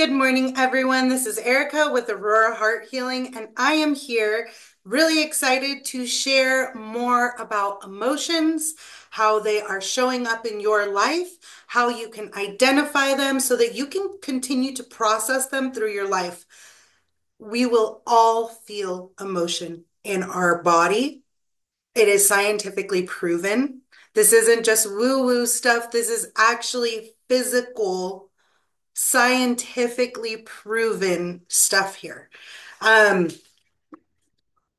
Good morning, everyone. This is Erica with Aurora Heart Healing, and I am here really excited to share more about emotions, how they are showing up in your life, how you can identify them so that you can continue to process them through your life. We will all feel emotion in our body. It is scientifically proven. This isn't just woo-woo stuff. This is actually physical, scientifically proven stuff here. Um,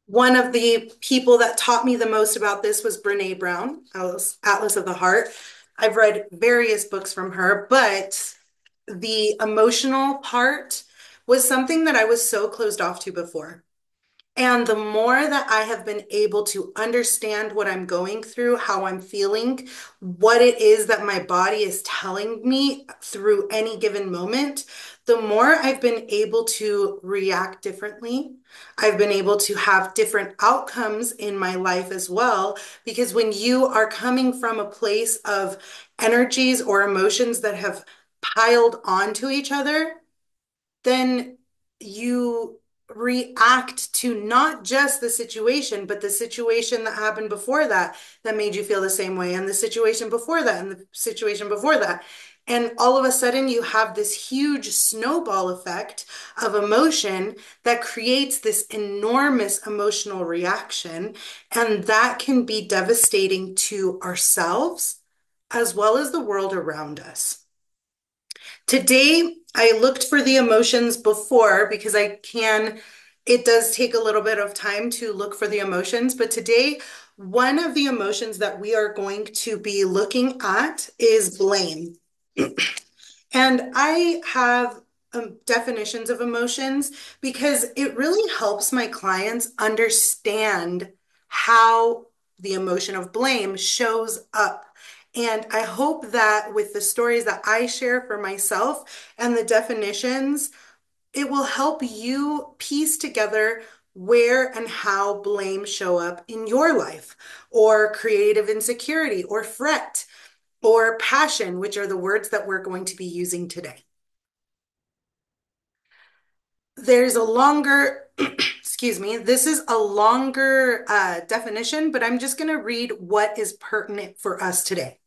One of the people that taught me the most about this was Brene Brown, Atlas of the Heart. I've read various books from her, but the emotional part was something that I was so closed off to before. And the more that I have been able to understand what I'm going through, how I'm feeling, what it is that my body is telling me through any given moment, the more I've been able to react differently. I've been able to have different outcomes in my life as well. Because when you are coming from a place of energies or emotions that have piled onto each other, then you react to not just the situation, but the situation that happened before that that made you feel the same way, and the situation before that, and the situation before that. And all of a sudden, you have this huge snowball effect of emotion that creates this enormous emotional reaction. And that can be devastating to ourselves as well as the world around us. Today, I looked for the emotions before because it does take a little bit of time to look for the emotions. But today, one of the emotions that we are going to be looking at is blame. And I have definitions of emotions because it really helps my clients understand how the emotion of blame shows up. And I hope that with the stories that I share for myself and the definitions, it will help you piece together where and how blame show up in your life, or creative insecurity, or fret, or passion, which are the words that we're going to be using today. There's a longer, excuse me, this is a longer definition, but I'm just going to read what is pertinent for us today.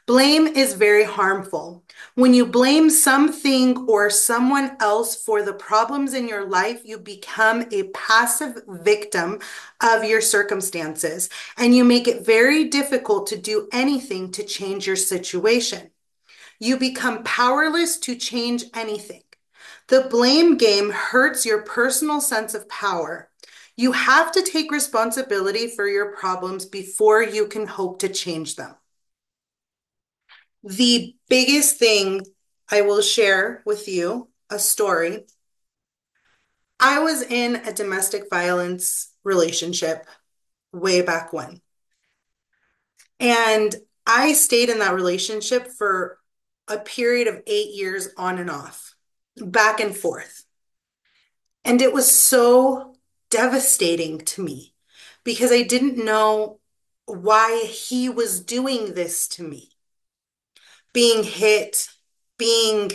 Blame is very harmful. When you blame something or someone else for the problems in your life, you become a passive victim of your circumstances, and you make it very difficult to do anything to change your situation. You become powerless to change anything. The blame game hurts your personal sense of power. You have to take responsibility for your problems before you can hope to change them. The biggest thing I will share with you, a story. I was in a domestic violence relationship way back when. And I stayed in that relationship for a period of 8 years on and off, back and forth. And it was so devastating to me because I didn't know why he was doing this to me. Being hit, being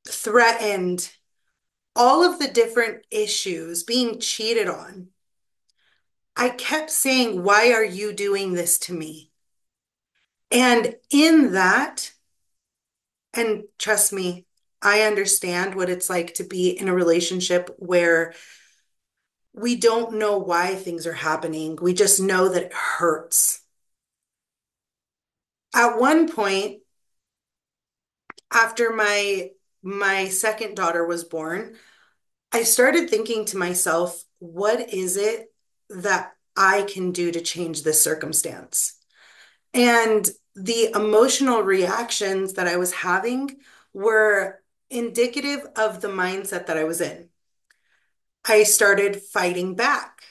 threatened, all of the different issues, being cheated on. I kept saying, "Why are you doing this to me?" And in that, and trust me, I understand what it's like to be in a relationship where we don't know why things are happening. We just know that it hurts. At one point, after my second daughter was born, I started thinking to myself, what is it that I can do to change this circumstance? And the emotional reactions that I was having were indicative of the mindset that I was in. I started fighting back,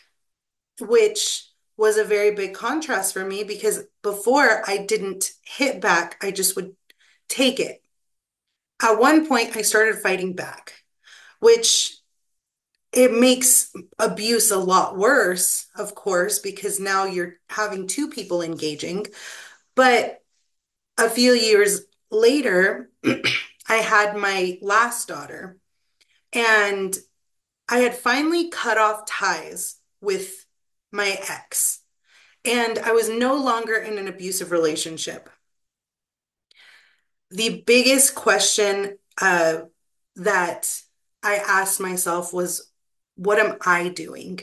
which was a very big contrast for me because before I didn't hit back, I just would take it. At one point, I started fighting back, which it makes abuse a lot worse, of course, because now you're having two people engaging. But a few years later, I had my last daughter, and I had finally cut off ties with my ex, and I was no longer in an abusive relationship. The biggest question that I asked myself was, what am I doing?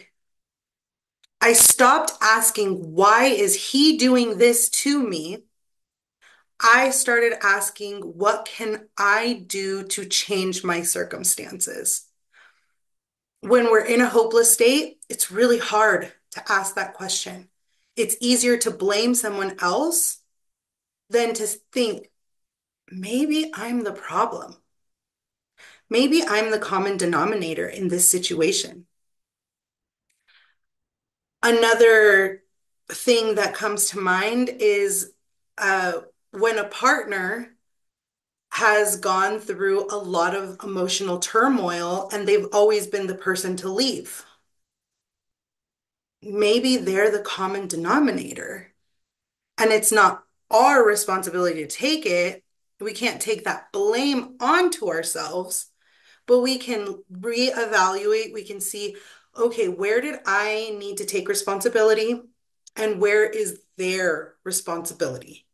I stopped asking, why is he doing this to me? I started asking, what can I do to change my circumstances? When we're in a hopeless state, it's really hard to ask that question. It's easier to blame someone else than to think, maybe I'm the problem. Maybe I'm the common denominator in this situation. Another thing that comes to mind is uh, when a partner has gone through a lot of emotional turmoil and they've always been the person to leave. Maybe they're the common denominator, and it's not our responsibility to take it. We can't take that blame onto ourselves, but we can reevaluate. We can see, okay, where did I need to take responsibility and where is their responsibility?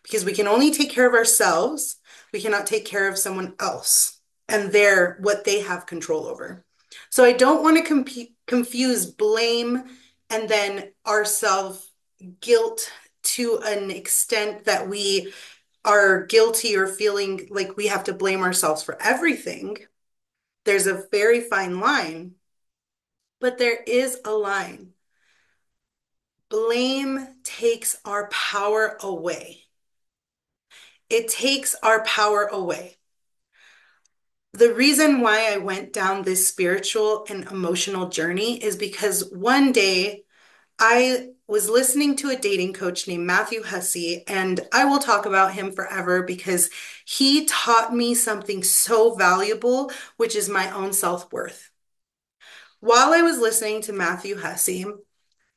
Because we can only take care of ourselves. We cannot take care of someone else and their what they have control over. So I don't want to confuse blame and then our self guilt to an extent that we are guilty or feeling like we have to blame ourselves for everything. There's a very fine line, but there is a line. Blame takes our power away. It takes our power away. The reason why I went down this spiritual and emotional journey is because one day I was listening to a dating coach named Matthew Hussey, and I will talk about him forever because he taught me something so valuable, which is my own self-worth. While I was listening to Matthew Hussey,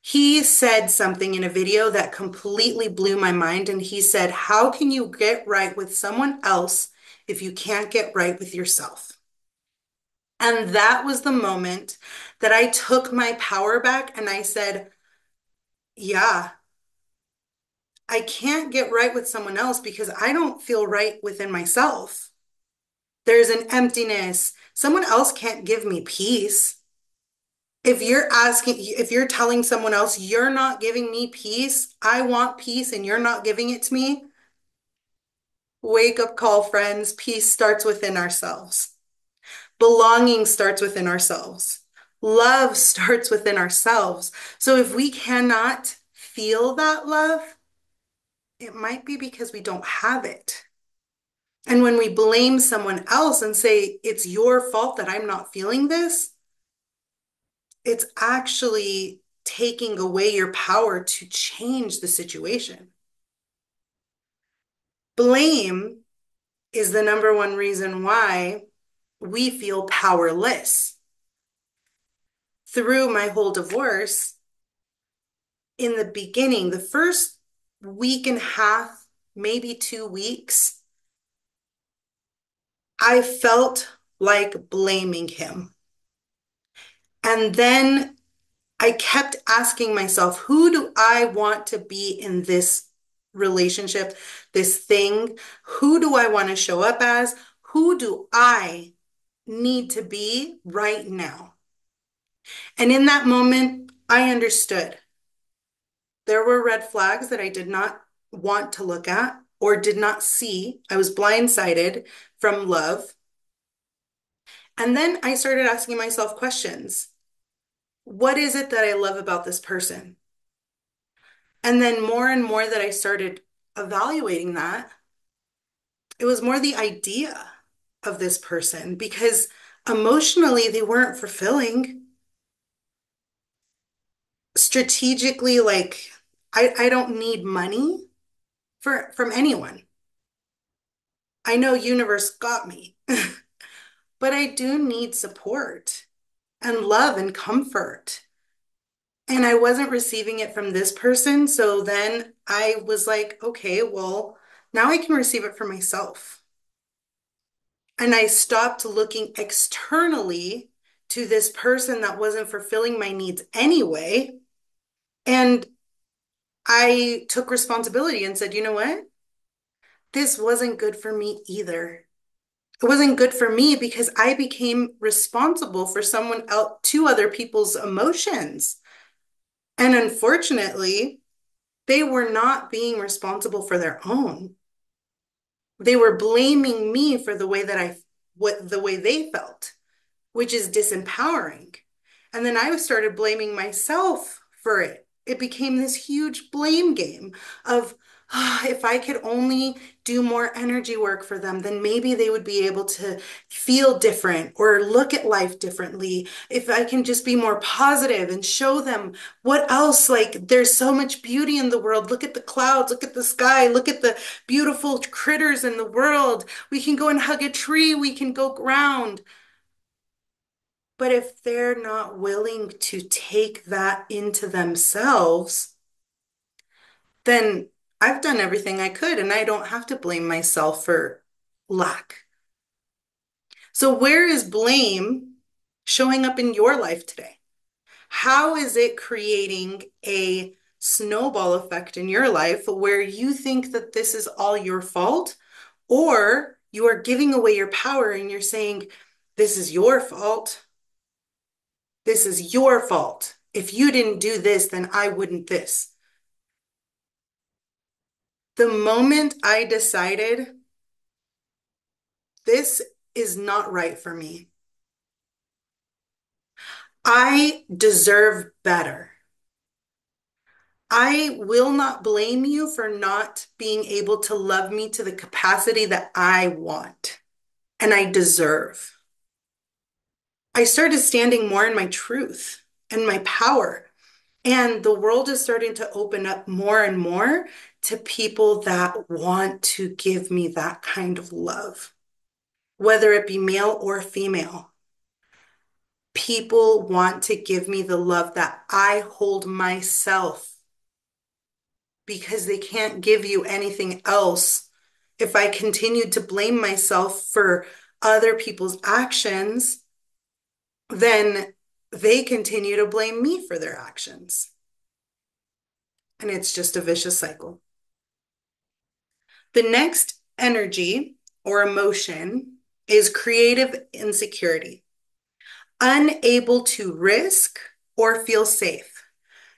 he said something in a video that completely blew my mind. And he said, how can you get right with someone else if you can't get right with yourself? And that was the moment that I took my power back and I said, yeah, I can't get right with someone else because I don't feel right within myself. There's an emptiness. Someone else can't give me peace. If you're telling someone else, you're not giving me peace, I want peace and you're not giving it to me, wake up call, friends. Peace starts within ourselves. Belonging starts within ourselves. Love starts within ourselves. So if we cannot feel that love, it might be because we don't have it. And when we blame someone else and say, it's your fault that I'm not feeling this, it's actually taking away your power to change the situation. Blame is the number one reason why we feel powerless. Through my whole divorce, in the beginning, the first week and a half, maybe 2 weeks, I felt like blaming him. And then I kept asking myself, who do I want to be in this relationship, this thing? Who do I want to show up as? Who do I need to be right now? And in that moment, I understood there were red flags that I did not want to look at or did not see. I was blindsided from love. And then I started asking myself questions. What is it that I love about this person? And then more and more that I started evaluating that, it was more the idea of this person because emotionally they weren't fulfilling. Strategically, like I don't need money from anyone. I know universe got me, but I do need support and love and comfort. And I wasn't receiving it from this person. So then I was like, okay, well, now I can receive it for myself. And I stopped looking externally to this person that wasn't fulfilling my needs anyway. And I took responsibility and said, you know what? This wasn't good for me either. It wasn't good for me because I became responsible for someone else, two other people's emotions. And unfortunately, they were not being responsible for their own. They were blaming me for the way that what the way they felt, which is disempowering. And then I started blaming myself for it. It became this huge blame game of, if I could only do more energy work for them, then maybe they would be able to feel different or look at life differently. If I can just be more positive and show them what else, like there's so much beauty in the world. Look at the clouds, look at the sky, look at the beautiful critters in the world. We can go and hug a tree, we can go ground. But if they're not willing to take that into themselves, then I've done everything I could and I don't have to blame myself for lack. So, where is blame showing up in your life today? How is it creating a snowball effect in your life where you think that this is all your fault, or you are giving away your power and you're saying, this is your fault. This is your fault. If you didn't do this, then I wouldn't this. The moment I decided this is not right for me, I deserve better. I will not blame you for not being able to love me to the capacity that I want and I deserve. I started standing more in my truth and my power. And the world is starting to open up more and more to people that want to give me that kind of love, whether it be male or female. People want to give me the love that I hold myself because they can't give you anything else. If I continued to blame myself for other people's actions, then they continue to blame me for their actions. And it's just a vicious cycle. The next energy or emotion is creative insecurity, unable to risk or feel safe,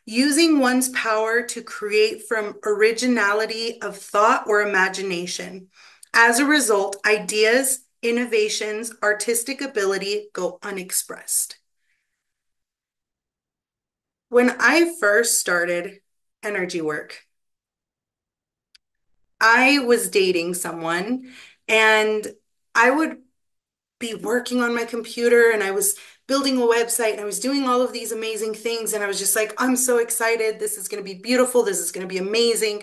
using one's power to create from originality of thought or imagination. As a result, ideas, innovations, artistic ability go unexpressed. When I first started energy work, I was dating someone and I would be working on my computer and I was building a website and I was doing all of these amazing things. And I was just like, I'm so excited. This is going to be beautiful. This is going to be amazing.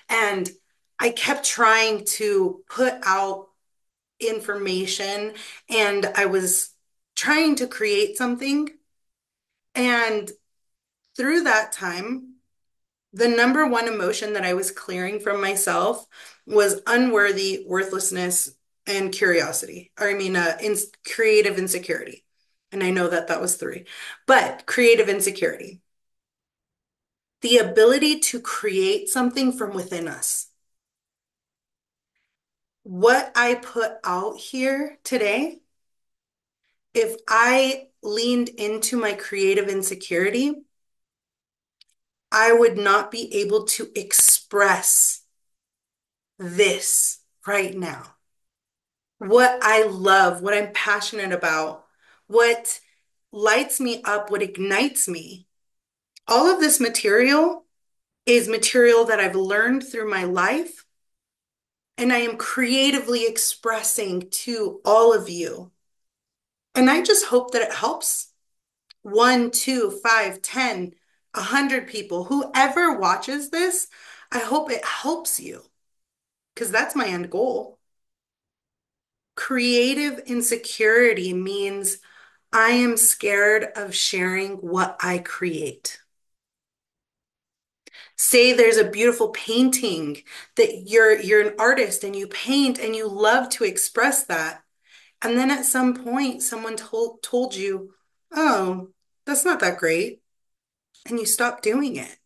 And I kept trying to put out information and I was trying to create something. And through that time, the number one emotion that I was clearing from myself was unworthy, worthlessness, and curiosity. Or I mean, creative insecurity. And I know that that was three, but creative insecurity, the ability to create something from within us. What I put out here today, if I leaned into my creative insecurity, I would not be able to express this right now. What I love, what I'm passionate about, what lights me up, what ignites me. All of this material is material that I've learned through my life, and I am creatively expressing to all of you. And I just hope that it helps one, two, five, 10, 100 people, whoever watches this. I hope it helps you because that's my end goal. Creative insecurity means I am scared of sharing what I create. Say there's a beautiful painting that you're an artist and you paint and you love to express that. And then at some point, someone told you, oh, that's not that great. And you stopped doing it.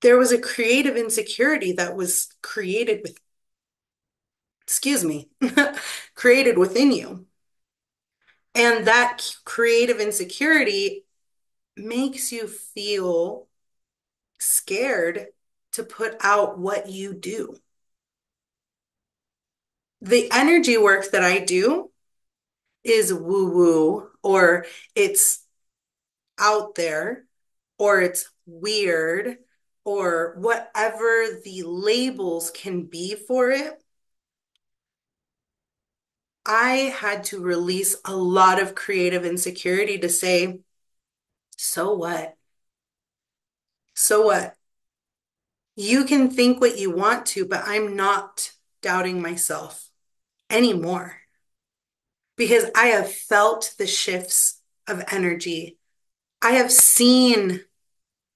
There was a creative insecurity that was created with, excuse me, created within you. And that creative insecurity makes you feel scared to put out what you do. The energy work that I do is woo woo, or it's out there, or it's weird, or whatever the labels can be for it. I had to release a lot of creative insecurity to say, so what? So what? You can think what you want to, but I'm not doubting myself anymore because I have felt the shifts of energy. I have seen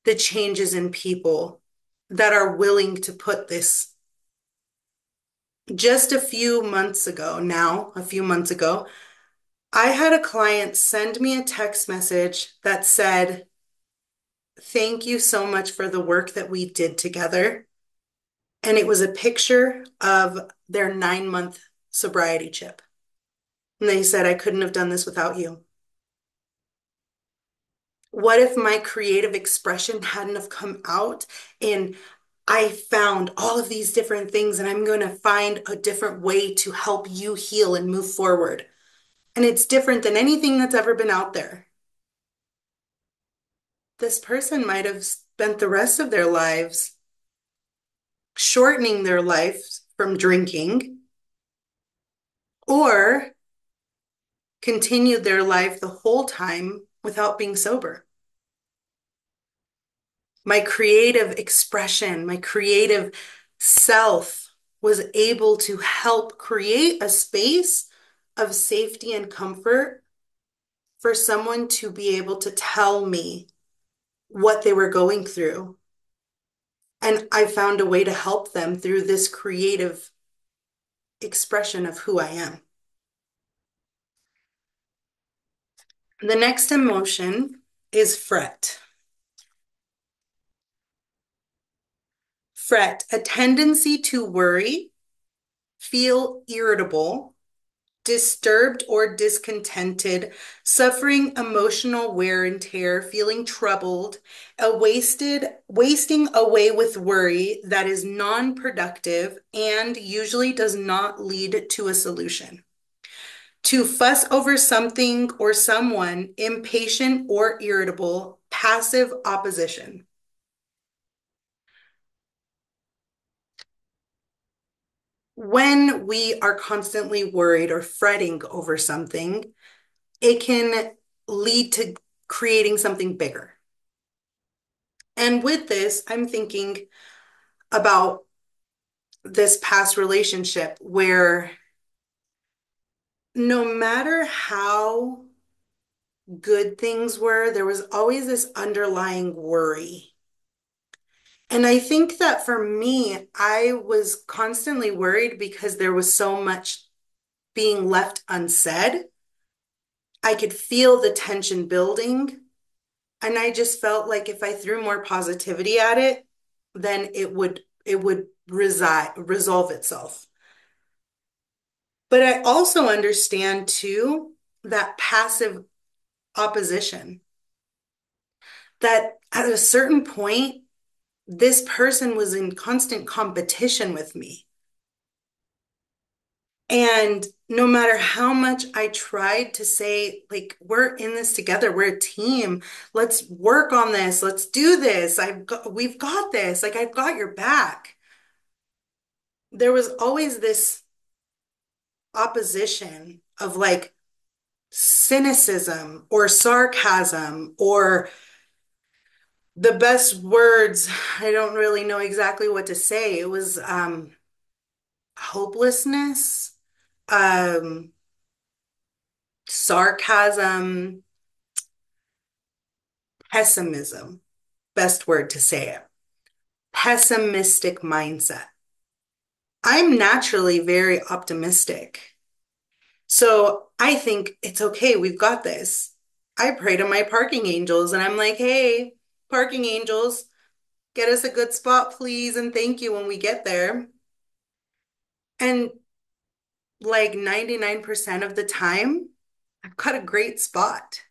the changes in people that are willing to put this. Just a few months ago, I had a client send me a text message that said, thank you so much for the work that we did together. And it was a picture of their 9-month sobriety chip. And they said, I couldn't have done this without you. What if my creative expression hadn't have come out and I found all of these different things and I'm going to find a different way to help you heal and move forward. And it's different than anything that's ever been out there. This person might have spent the rest of their lives shortening their life from drinking or continued their life the whole time without being sober. My creative expression, my creative self was able to help create a space of safety and comfort for someone to be able to tell me what they were going through. And I found a way to help them through this creative expression of who I am. The next emotion is fret. Fret, a tendency to worry, feel irritable, disturbed or discontented, suffering emotional wear and tear, feeling troubled, wasting away with worry that is non-productive and usually does not lead to a solution. To fuss over something or someone, impatient or irritable, passive opposition. When we are constantly worried or fretting over something, it can lead to creating something bigger. And with this, I'm thinking about this past relationship where no matter how good things were, there was always this underlying worry. And I think that for me, I was constantly worried because there was so much being left unsaid. I could feel the tension building. And I just felt like if I threw more positivity at it, then it would resolve itself. But I also understand too that passive opposition, that at a certain point, this person was in constant competition with me. And no matter how much I tried to say, like, we're in this together, we're a team, let's work on this, let's do this, we've got this, like, I've got your back. There was always this opposition of like cynicism or sarcasm or the best words. I don't really know exactly what to say. It was hopelessness, um, sarcasm, pessimism, best word to say it, pessimistic mindset. I'm naturally very optimistic. So I think it's okay. We've got this. I pray to my parking angels and I'm like, hey, parking angels, get us a good spot, please. And thank you when we get there. And like 99% of the time, I've got a great spot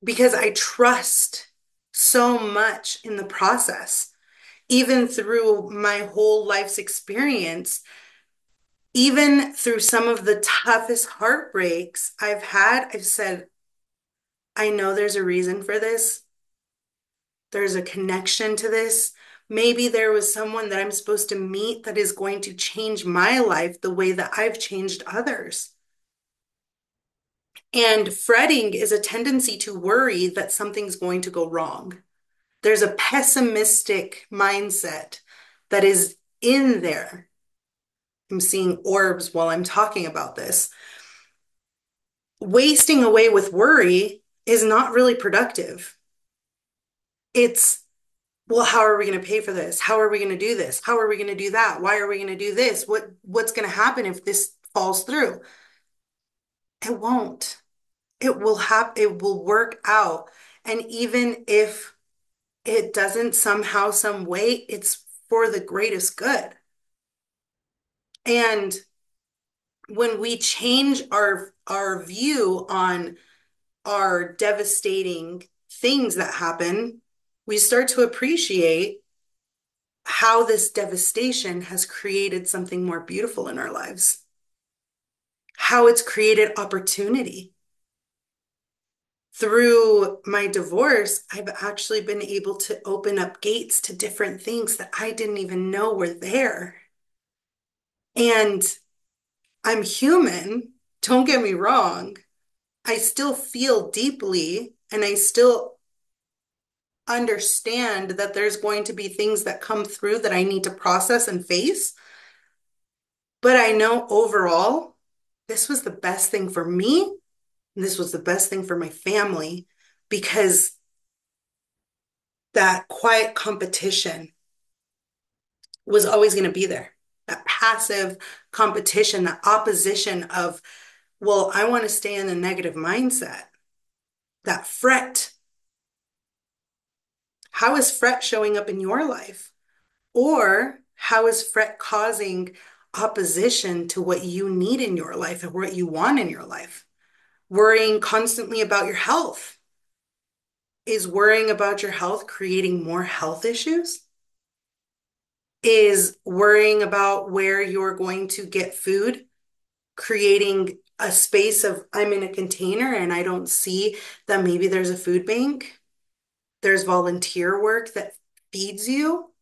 because I trust so much in the process. Even through my whole life's experience, even through some of the toughest heartbreaks I've had, I've said, I know there's a reason for this. There's a connection to this. Maybe there was someone that I'm supposed to meet that is going to change my life the way that I've changed others. And fretting is a tendency to worry that something's going to go wrong. There's a pessimistic mindset that is in there. I'm seeing orbs while I'm talking about this. Wasting away with worry is not really productive. It's, well, how are we going to pay for this? How are we going to do this? How are we going to do that? Why are we going to do this? What's going to happen if this falls through? It won't. It will happen. It will work out. And even if it doesn't somehow, some way, it's for the greatest good. And when we change our view on our devastating things that happen, we start to appreciate how this devastation has created something more beautiful in our lives, how it's created opportunity. Through my divorce, I've actually been able to open up gates to different things that I didn't even know were there. And I'm human, don't get me wrong. I still feel deeply and I still understand that there's going to be things that come through that I need to process and face. But I know overall, this was the best thing for me. And this was the best thing for my family because that quiet competition was always going to be there. That passive competition, that opposition of, well, I want to stay in the negative mindset, that fret. How is fret showing up in your life? Or how is fret causing opposition to what you need in your life and what you want in your life? Worrying constantly about your health. Is worrying about your health creating more health issues? Is worrying about where you're going to get food creating a space of I'm in a container and I don't see that maybe there's a food bank? There's volunteer work that feeds you.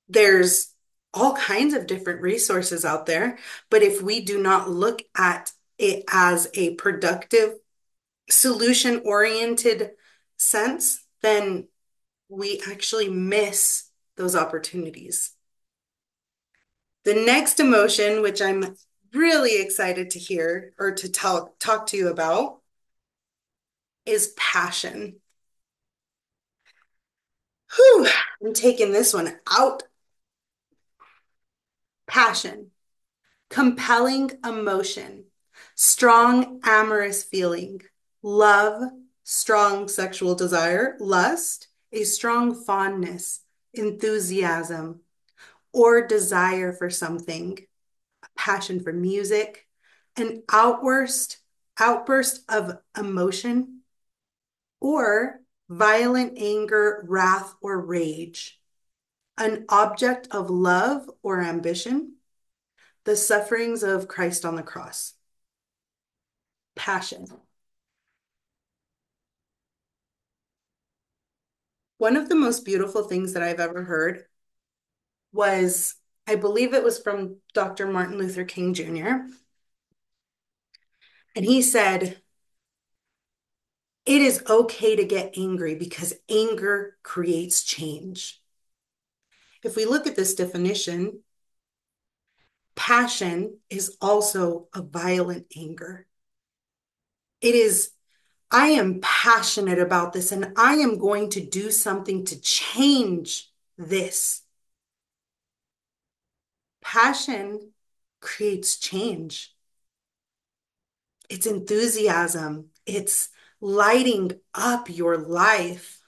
There's all kinds of different resources out there. But if we do not look at it as a productive, solution-oriented sense, then we actually miss those opportunities. The next emotion, which I'm really excited to hear or to talk to you about, is passion. Whew, I'm taking this one out. Passion. Compelling emotion, strong amorous feeling, love, strong sexual desire, lust, a strong fondness, enthusiasm, or desire for something, a passion for music, an outburst of emotion, or violent anger, wrath, or rage, an object of love or ambition, the sufferings of Christ on the cross. Passion. One of the most beautiful things that I've ever heard was, I believe it was from Dr. Martin Luther King Jr. And he said, it is okay to get angry because anger creates change. If we look at this definition, passion is also a violent anger. It is, I am passionate about this and I am going to do something to change this. Passion creates change. it's enthusiasm, it's lighting up your life.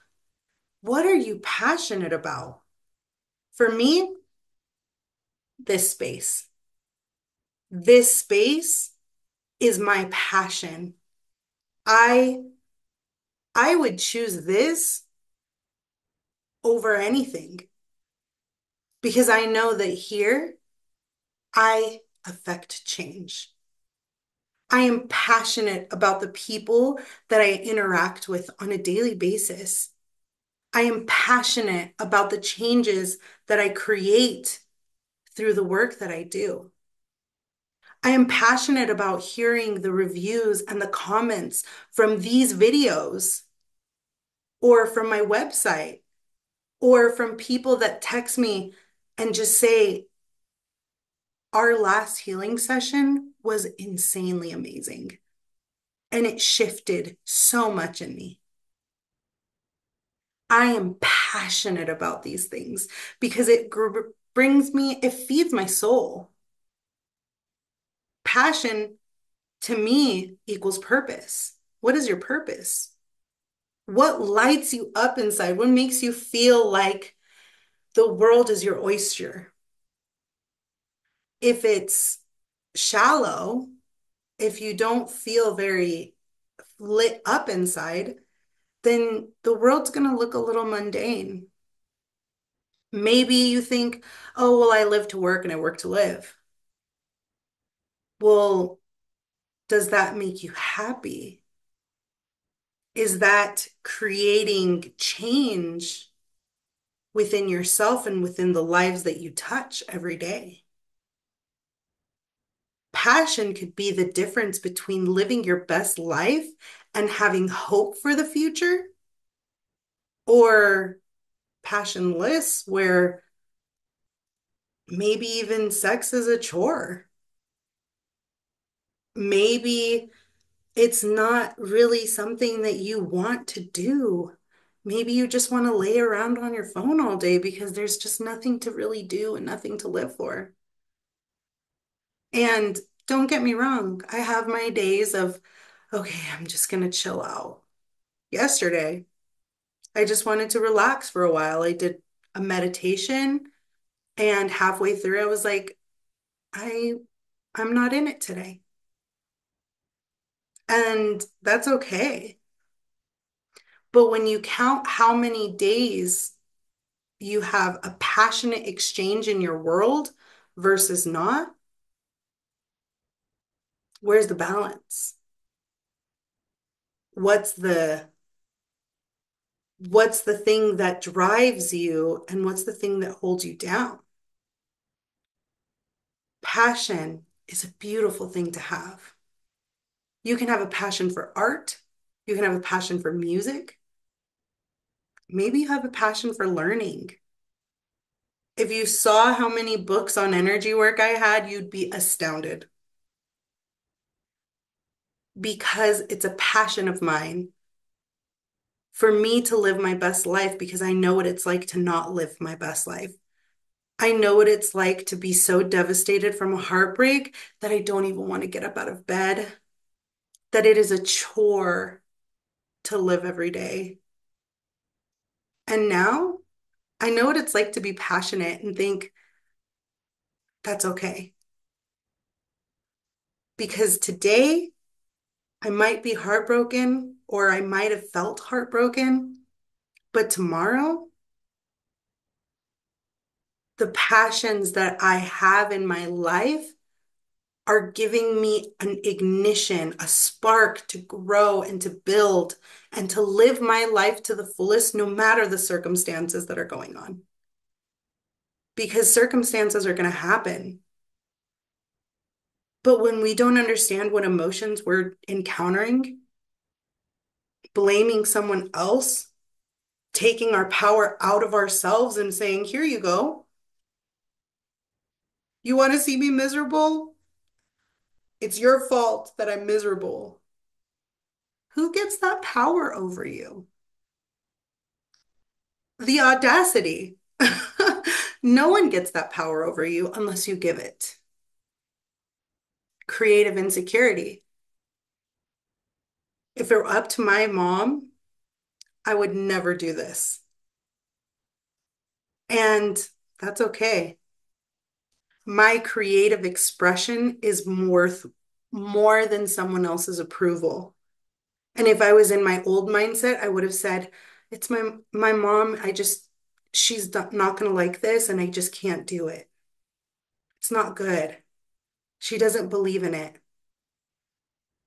What are you passionate about? For me, this space. This space is my passion. I I would choose this over anything because I know that here I affect change. I am passionate about the people that I interact with on a daily basis. I am passionate about the changes that I create through the work that I do. I am passionate about hearing the reviews and the comments from these videos or from my website or from people that text me and just say, our last healing session was insanely amazing. And it shifted so much in me. I am passionate about these things because brings me, it feeds my soul. Passion to me equals purpose. What is your purpose? What lights you up inside? What makes you feel like the world is your oyster? If it's shallow, if you don't feel very lit up inside, then the world's going to look a little mundane. Maybe you think, oh, well, I live to work and I work to live. Well, does that make you happy? Is that creating change within yourself and within the lives that you touch every day? Passion could be the difference between living your best life and having hope for the future, or passionless, where maybe even sex is a chore. Maybe it's not really something that you want to do. Maybe you just want to lay around on your phone all day because there's just nothing to really do and nothing to live for. And don't get me wrong, I have my days of, okay, I'm just going to chill out. Yesterday, I just wanted to relax for a while. I did a meditation, and halfway through, I was like, I I'm not in it today. And that's okay. But when you count how many days you have a passionate exchange in your world versus not, where's the balance? What's the what's the thing that drives you and what's the thing that holds you down? Passion is a beautiful thing to have. You can have a passion for art. You can have a passion for music. Maybe you have a passion for learning. If you saw how many books on energy work I had, you'd be astounded because it's a passion of mine for me to live my best life because I know what it's like to not live my best life. I know what it's like to be so devastated from a heartbreak that I don't even want to get up out of bed, that it is a chore to live every day. And now I know what it's like to be passionate and think that's okay. Because today I might be heartbroken or I might have felt heartbroken, but tomorrow, the passions that I have in my life are giving me an ignition, a spark to grow and to build and to live my life to the fullest, no matter the circumstances that are going on. Because circumstances are going to happen. But when we don't understand what emotions we're encountering, blaming someone else, taking our power out of ourselves and saying, here you go. You want to see me miserable? It's your fault that I'm miserable. Who gets that power over you? The audacity. No one gets that power over you unless you give it. Creative insecurity. If it were up to my mom, I would never do this. And that's okay. My creative expression is worth more than someone else's approval. And if I was in my old mindset, I would have said, it's my mom, she's not going to like this and I just can't do it. It's not good. She doesn't believe in it.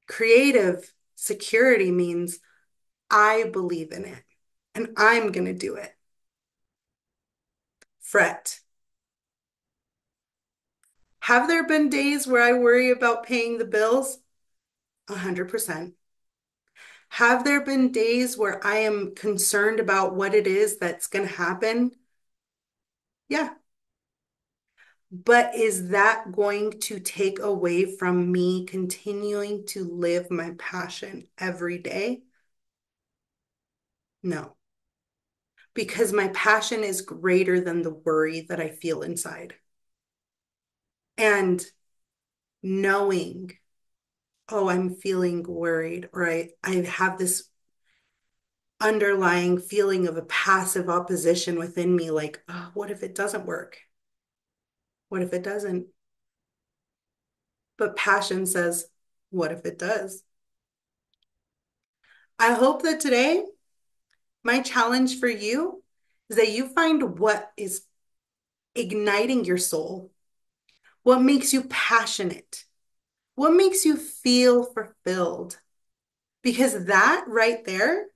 Creative security means I believe in it and I'm going to do it. Fret. Have there been days where I worry about paying the bills? 100%. Have there been days where I am concerned about what it is that's going to happen? Yeah. But is that going to take away from me continuing to live my passion every day? No, because my passion is greater than the worry that I feel inside. And knowing, oh, I'm feeling worried, or I have this underlying feeling of a passive opposition within me, like, oh, what if it doesn't work? What if it doesn't? But passion says, what if it does? I hope that today, my challenge for you is that you find what is igniting your soul, what makes you passionate, what makes you feel fulfilled. Because that right there,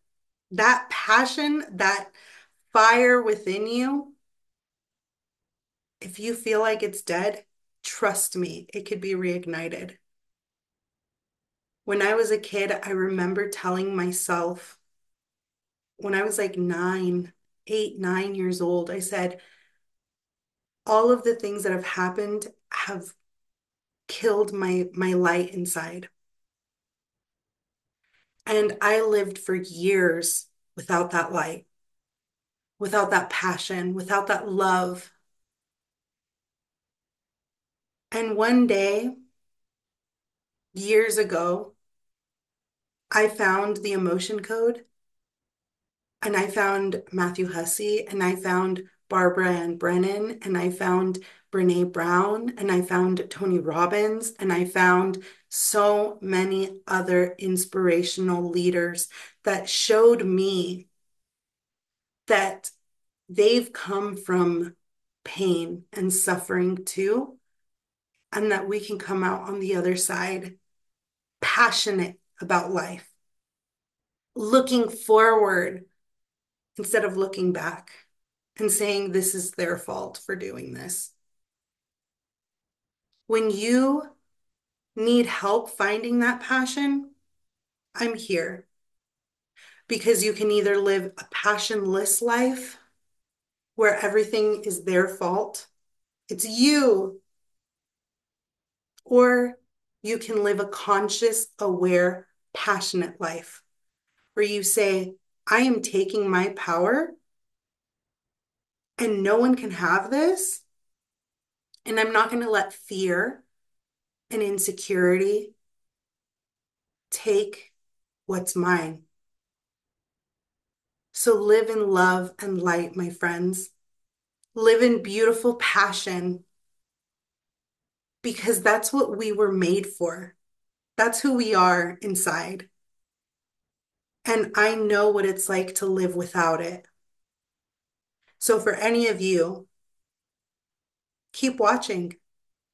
that passion, that fire within you, if you feel like it's dead, trust me, it could be reignited. When I was a kid, I remember telling myself, when I was like 9 years old, I said, all of the things that have happened have killed my light inside. And I lived for years without that light, without that passion, without that love. And one day, years ago, I found the emotion code and I found Matthew Hussey and I found Barbara Ann Brennan and I found Brene Brown and I found Tony Robbins and I found so many other inspirational leaders that showed me that they've come from pain and suffering too, and that we can come out on the other side passionate about life, looking forward instead of looking back and saying this is their fault for doing this. When you need help finding that passion, I'm here because you can either live a passionless life where everything is their fault, it's you, or you can live a conscious, aware, passionate life where you say, I am taking my power and no one can have this. And I'm not going to let fear and insecurity take what's mine. So live in love and light, my friends. Live in beautiful passion because that's what we were made for. That's who we are inside. And I know what it's like to live without it. So for any of you, keep watching.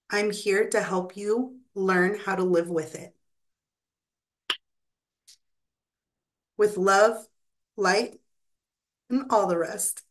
I'm here to help you learn how to live with it. With love, light, and all the rest.